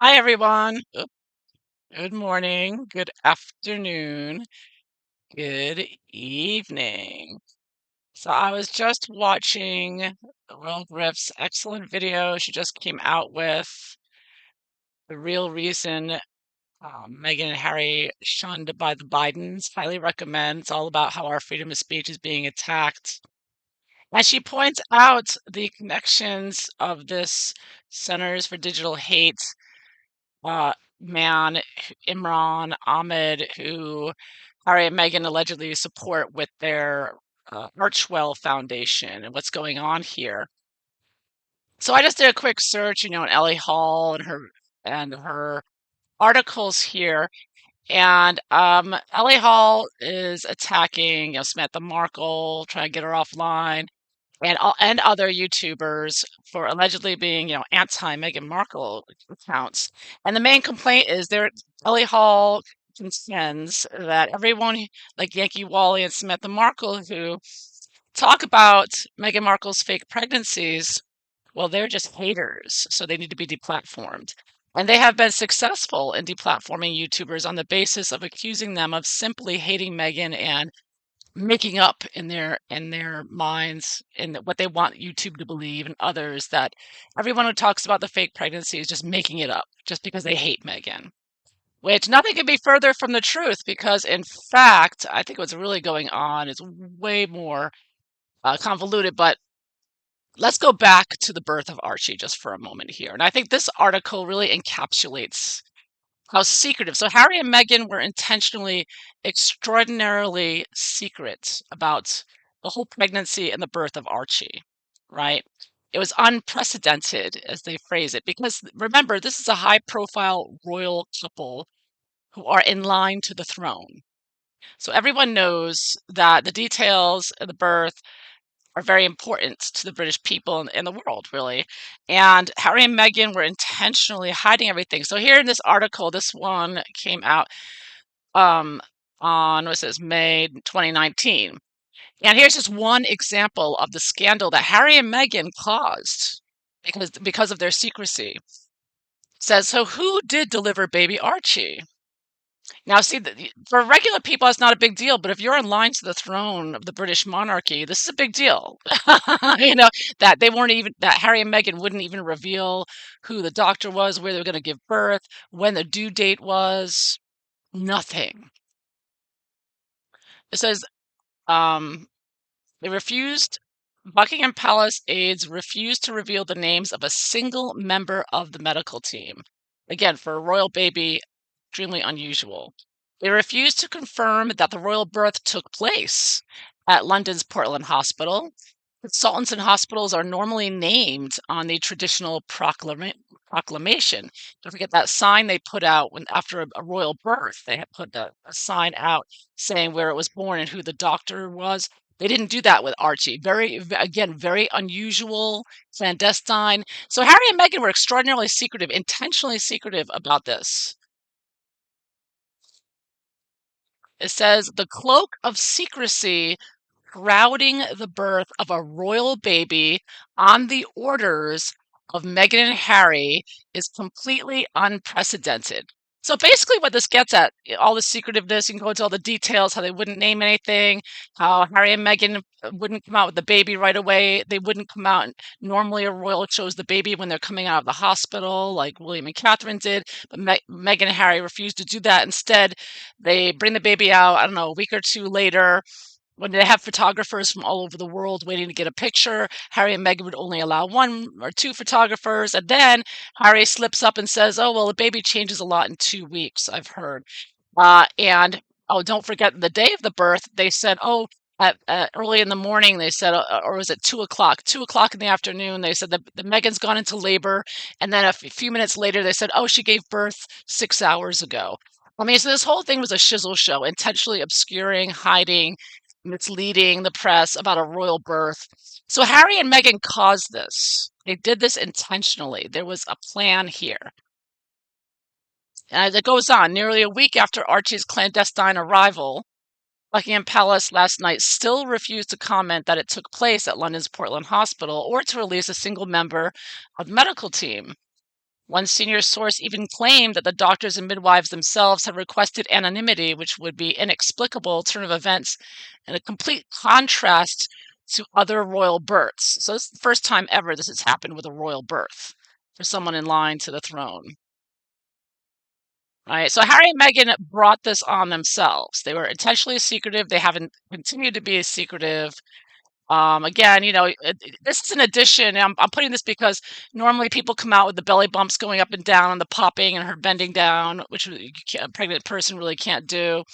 Hi, everyone. Good morning, good afternoon, good evening. So I was just watching Will Griff's excellent video she just came out with, The Real Reason Meghan and Harry Shunned by the Bidens. Highly recommend. It's all about how our freedom of speech is being attacked. And she points out the connections of this Centers for Digital Hate man, Imran Ahmed, who Harry and Meghan allegedly support with their Archwell Foundation and what's going on here. So I just did a quick search, on Ellie Hall and her articles here, and Ellie Hall is attacking, Samantha Markle, trying to get her offline, and other YouTubers for allegedly being, anti Meghan Markle accounts. And the main complaint is Ellie Hall contends that everyone like Yankee Wally and Samantha Markle who talk about Meghan Markle's fake pregnancies, well, they're just haters, so they need to be deplatformed. And they have been successful in deplatforming YouTubers on the basis of accusing them of simply hating Meghan and making up in their minds in what they want YouTube to believe and others that everyone who talks about the fake pregnancy is just making it up just because they hate Meghan. Which nothing could be further from the truth because, in fact, I think what's really going on is way more convoluted. But let's go back to the birth of Archie just for a moment here. And I think this article really encapsulates how secretive. So Harry and Meghan were intentionally extraordinarily secret about the whole pregnancy and the birth of Archie, right? It was unprecedented, as they phrase it, because remember, this is a high profile royal couple who are in line to the throne. So everyone knows that the details of the birth are very important to the British people and the world, really. And Harry and Meghan were intentionally hiding everything. So here in this article, this one came out um, on what's this, May 2019. And here's just one example of the scandal that Harry and Meghan caused because of their secrecy. It says, so who did deliver baby Archie? Now, see, for regular people, it's not a big deal. But if you're in line to the throne of the British monarchy, this is a big deal. That they weren't even, that Harry and Meghan wouldn't even reveal who the doctor was, where they were going to give birth, when the due date was, nothing. It says, um, they refused, Buckingham Palace aides refused to reveal the names of a single member of the medical team. Again, for a royal baby, extremely unusual. They refused to confirm that the royal birth took place at London's Portland Hospital. Consultants in hospitals are normally named on the traditional proclamation. Don't forget that sign they put out after a royal birth. They had put a sign out saying where it was born and who the doctor was. They didn't do that with Archie. Again, very unusual, clandestine. So Harry and Meghan were extraordinarily secretive, intentionally secretive about this. It says the cloak of secrecy shrouding the birth of a royal baby on the orders of Meghan and Harry is completely unprecedented. So basically, what this gets at, all the secretiveness, you can go into all the details, how they wouldn't name anything, how Harry and Meghan wouldn't come out with the baby right away. They wouldn't come out. Normally, a royal shows the baby when they're coming out of the hospital, like William and Catherine did. But Meghan and Harry refused to do that. Instead, they bring the baby out, I don't know, a week or two later when they have photographers from all over the world waiting to get a picture. Harry and Meghan would only allow one or two photographers. And then Harry slips up and says, oh, well, the baby changes a lot in 2 weeks, I've heard. And oh, don't forget the day of the birth, they said, oh, at early in the morning, they said, or was it 2 o'clock? 2 o'clock in the afternoon, they said that the Meghan's gone into labor. And then a few minutes later, they said, oh, she gave birth 6 hours ago. I mean, so this whole thing was a shizzle show, intentionally obscuring, hiding, misleading the press about a royal birth. So Harry and Meghan caused this. They did this intentionally. There was a plan here. And as it goes on, nearly a week after Archie's clandestine arrival, Buckingham Palace last night still refused to comment that it took place at London's Portland Hospital or to release a single member of the medical team. One senior source even claimed that the doctors and midwives themselves had requested anonymity, which would be inexplicable turn of events and a complete contrast to other royal births. So this is the first time ever this has happened with a royal birth for someone in line to the throne. Right. So Harry and Meghan brought this on themselves. They were intentionally secretive. They haven't continued to be secretive. Again, this is an addition. I'm putting this because normally people come out with the belly bumps going up and down and the popping and her bending down, which a pregnant person really can't do.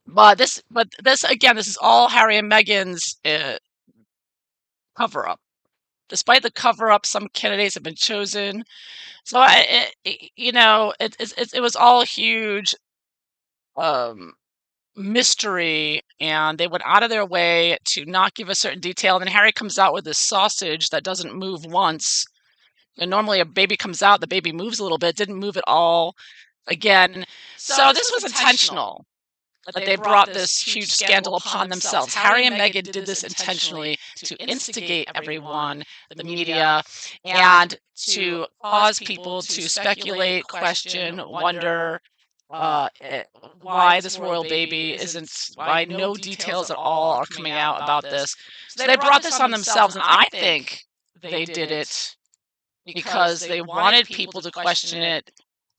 But this again, this is all Harry and Meghan's cover up. Despite the cover up, some candidates have been chosen. So it was all huge um, mystery, and they went out of their way to not give a certain detail. And then Harry comes out with this sausage that doesn't move once. And normally a baby comes out, the baby moves a little bit, didn't move at all again. So this was intentional that they brought this huge scandal upon themselves. Harry and Meghan did this intentionally to instigate everyone, the media, and to cause people to speculate, question, wonder why this royal baby isn't, why no details at all are coming out about this. So they brought this on themselves, and I think they did it because they wanted people to question it,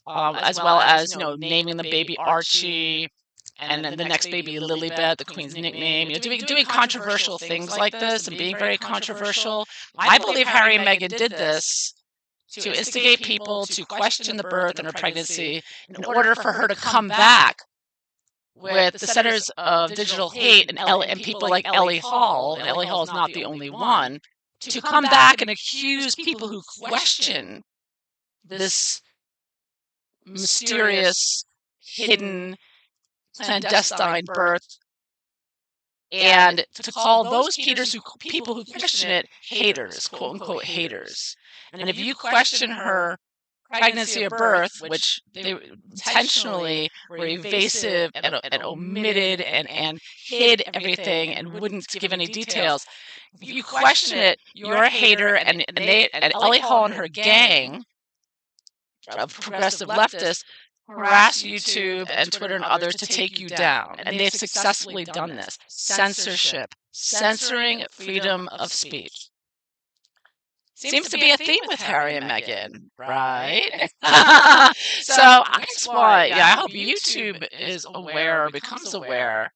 as well as naming the baby Archie, and then the next baby Lilibet, the Queen's nickname. Doing controversial things like this and being very controversial. I believe Harry and Meghan did this to instigate people to question the birth and her pregnancy in order for her to come back with the centers of digital hate and people like Ellie Hall, and Ellie Hall is not the only one, to come back and accuse people who question this mysterious, hidden, clandestine birth, and to call those people who question it haters, quote unquote haters. And if you question her pregnancy or birth, which they intentionally were evasive and omitted and hid everything and wouldn't give any details. If you question it, you're a hater, and Ellie Hall and her gang of progressive leftists harass YouTube and Twitter and others to take you down. And they've successfully done this. Censorship, censoring freedom of speech. Seems to be a theme with Harry and Meghan, right? So that's why, yeah, I hope YouTube is aware or becomes aware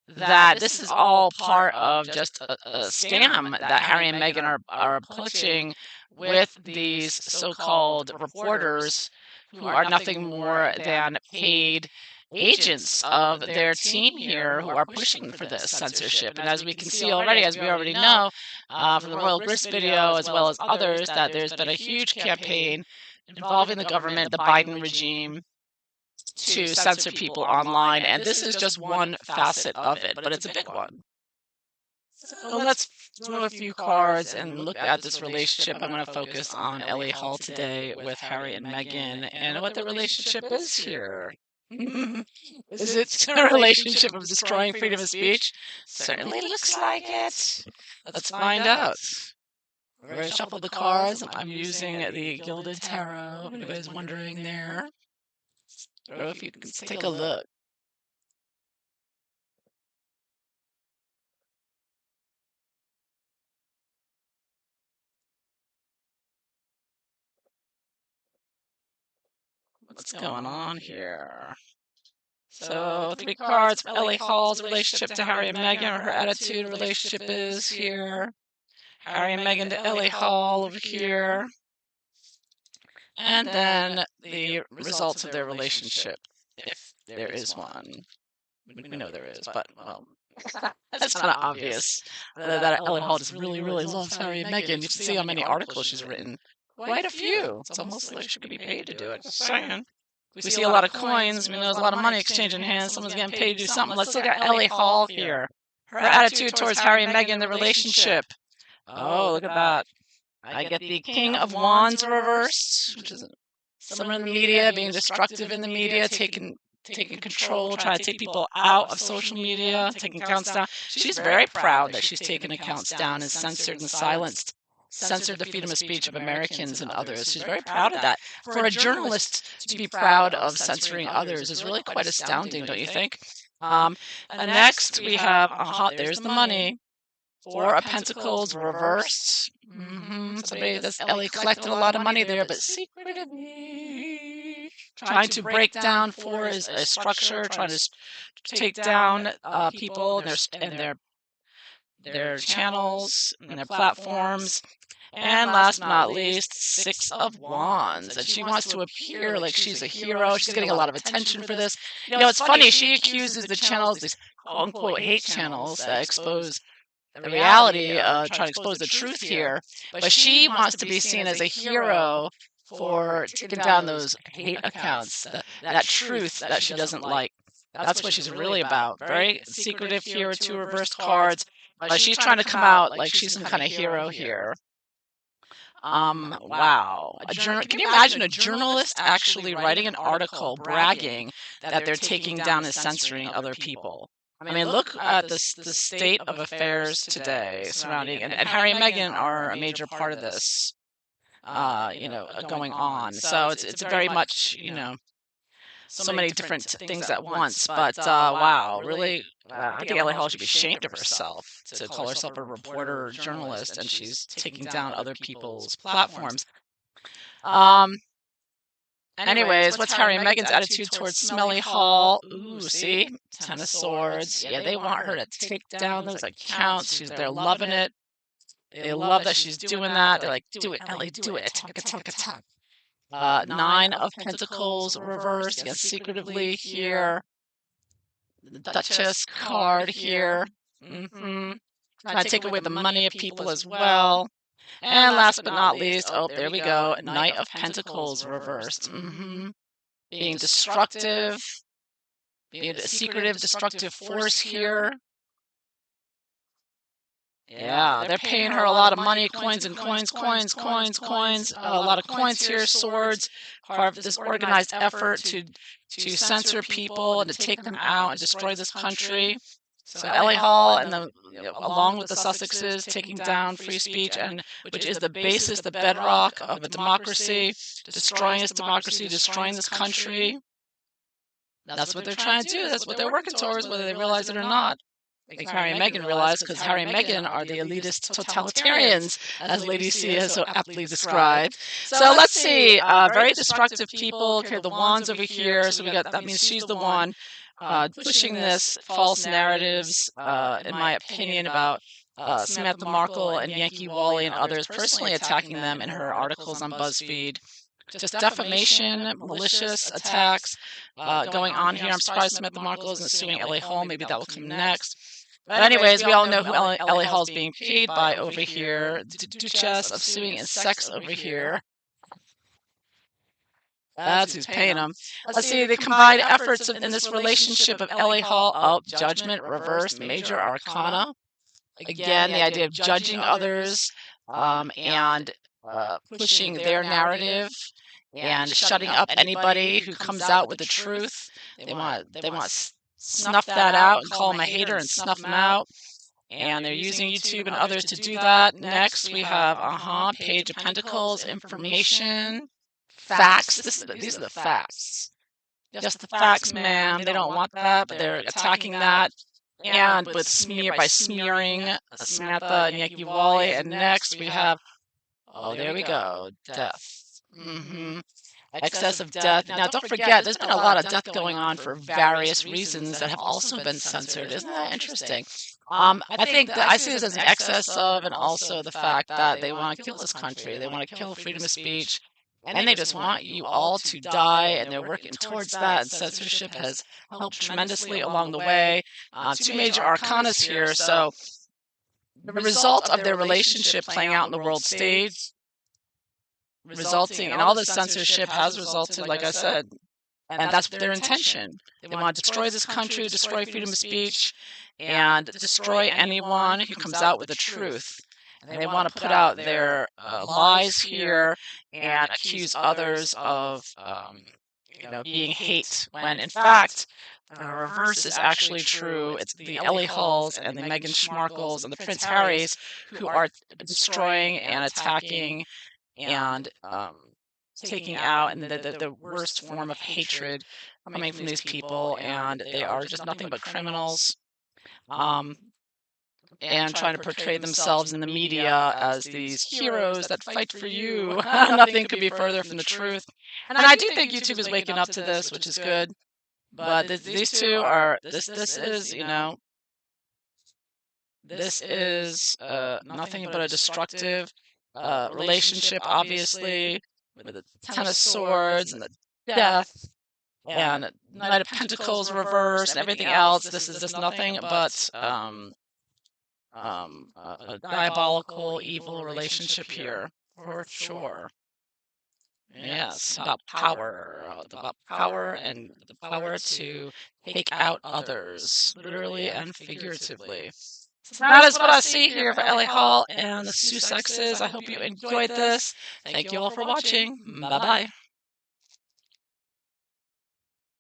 that this is all part of just a scam that Harry and Meghan are pushing with these so-called reporters who are nothing more than paid agents of their team here who are pushing for this censorship. And as we can see already, as we already know from the Royal Grist video, as well as others, that there's been a huge campaign involving the government, the Biden regime, to censor people online. And this is just one facet of it, but it's a big one. So let's throw a few cards and look at this relationship. I'm going to focus on Ellie Hall today with Harry and Meghan and what the relationship is here. Is it a relationship of destroying freedom of speech? Certainly looks like it. Let's find out. We're going to shuffle the cards. I'm using the Gilded Tarot, if anybody's wondering there. Or if you can take a look. What's going on here? So 3 cards for Ellie Hall's relationship to Harry and Meghan, or her attitude relationship is here. Harry and Meghan to Ellie Hall over here. And then the results of their relationship, if there is one. We know there is, but, well, that's kind of obvious. That Ellie Hall just really, really loves Harry and Meghan. You should see how many articles she's written. Quite a few. It's almost like she could be paid to do it. Just saying. We see a lot of coins. We know there's a lot of money exchanging hands. Someone's getting paid to do something. Let's look at Ellie Hall here. Her attitude towards Harry and Meghan, the relationship. Oh, look at that. I get the King of Wands reversed, which is someone in the media being destructive in the media, taking control, trying to take people out of social media, taking accounts down. She's very proud that she's taken accounts down and censored and silenced censored the freedom of speech of Americans and others. She's very proud of that. For a journalist to be proud of censoring others is really quite astounding, don't you think? And next we have, there's the money. Four of Pentacles reversed. Somebody, that's Ellie, collected a lot of money there, but secretly trying to break down. Four is a structure, trying to take down people and their channels and their platforms. And last but not least, Six of Wands. And she wants to appear like she's a hero. She's getting a lot of attention for this. It's funny. She accuses the channels, these quote-unquote hate channels that expose the reality, trying to expose the truth here. But she wants to be seen as a hero for taking down those hate accounts, that truth that she doesn't like. That's what she's really about. Very secretive here with two reversed cards. But she's trying to come out like she's some kind of hero here. Wow. Can you imagine a journalist actually writing an article bragging that they're taking down and censoring other people? I mean, look at the state of affairs today surrounding, and Harry and Meghan are a major part of this, going on. So it's very much, so many different things at once. But wow, really, I think Ellie Hall should be ashamed of herself to call herself a reporter or journalist, and she's taking down other people's platforms. Anyways, what's Harry and Meghan's attitude towards Smelly Hall? Ooh, see? Ten of Swords. Yeah, they want her to take down those accounts. They're loving it. They love that she's doing that. They're like, do it, Ellie, do it. Attack, attack, attack. Nine of Pentacles reversed. Yes, secretively here. The Duchess card here. Trying to take away the money of people as well. And last but not least, there we go. Knight of Pentacles reversed. Being destructive. Being a secretive, destructive force here. Yeah, they're paying her a lot of money, coins and coins, a lot of coins here, swords, part of this organized effort to censor people and to take them out and destroy this country. So Ellie Hall and along with the Sussexes, taking down free speech, and which is the basis, the bedrock of a democracy, destroying this democracy, destroying this country. That's what they're trying to do. That's what they're working towards, whether they realize it or not. I think Harry and Meghan realize, because Harry and Meghan are the elitist totalitarians, as Lady C has so aptly described. So let's see. Very destructive people. Okay, the Wands over here. So that means she's the one pushing this false narratives, in my opinion, about Samantha Markle and Yankee Wally and others, personally attacking them in her articles on BuzzFeed. Just defamation, malicious attacks going on here. I'm surprised Samantha Markle isn't suing Ellie Hall. Maybe that will come next. But anyways, we all know who Ellie Hall is being paid by over here. Duchess of Suing and Sex over here. That's who's paying them. Let's see the combined efforts in this relationship of Ellie Hall. Judgment reversed, major arcana. Again, the idea of judging others and pushing their narrative and shutting up anybody who comes out with the truth. They want to snuff that out and call them a hater and snuff them out. And they're using YouTube and others to do that. Next, we have Page of Pentacles, information, facts. These are the facts. Just the facts, man. They don't want that, but they're attacking that. And by smearing Samantha and Yankee Wally. And next, we have, there we go, death. Excess of death. Now, don't forget, there's been a lot of death going on for various reasons that have also been censored. Isn't that interesting? I think that I see this as an excess of, and also the fact that they want to kill this country. They want to kill freedom of speech, and they just want you all to die, and they're working towards that, and censorship has helped tremendously along the way. Two major arcanas here, so the result of their relationship playing out on the world stage, resulting in all this censorship has resulted, like I said, and that's their intention. They want to destroy this country, destroy freedom of speech, and destroy anyone who comes out with the truth. And they want to put out their lies here and accuse others of being hate, when in fact the reverse is actually true. It's the Ellie Hulls and the Meghan Schmarkles and the Prince Harrys who are destroying and attacking and taking out, and the worst form of hatred coming from these people, and they are just nothing but criminals. Um, and trying to portray themselves in the media as these heroes that fight for you. Nothing could be further from the truth. And I do think YouTube is waking up to this, which is good. But these two are this is this is nothing but a destructive relationship, obviously, with the Ten of Swords and the death and Knight of Pentacles reverse and everything else. This is just nothing but a diabolical, evil relationship here, for sure. Yes, about power and the power to take out others, literally and figuratively. So that is what I see here for Ellie Hall and the Sussexes. I hope you enjoyed this. Thank you all for watching. Bye bye.